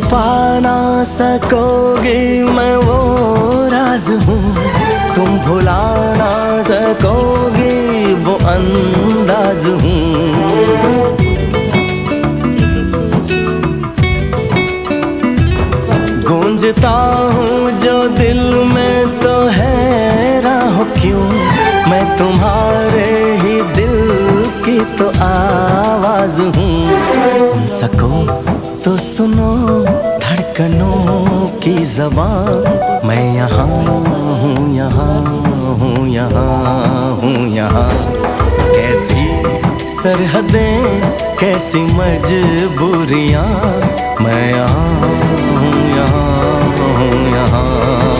छुपा ना सकोगी मैं वो राज हूँ, तुम भुला ना सकोगी वो अंदाज हूँ। गूंजता हूँ जो दिल में तो हैरान हो क्यों, मैं तुम्हारे ही दिल की तो आवाज हूँ। सुन सको तो सुनो धड़कनों की ज़बान, मैं यहाँ हूँ, यहाँ हूँ, यहाँ हूँ, यहाँ। कैसी सरहदें कैसी मजबूरियाँ, मैं यहाँ हूँ, यहाँ हूँ, यहाँ।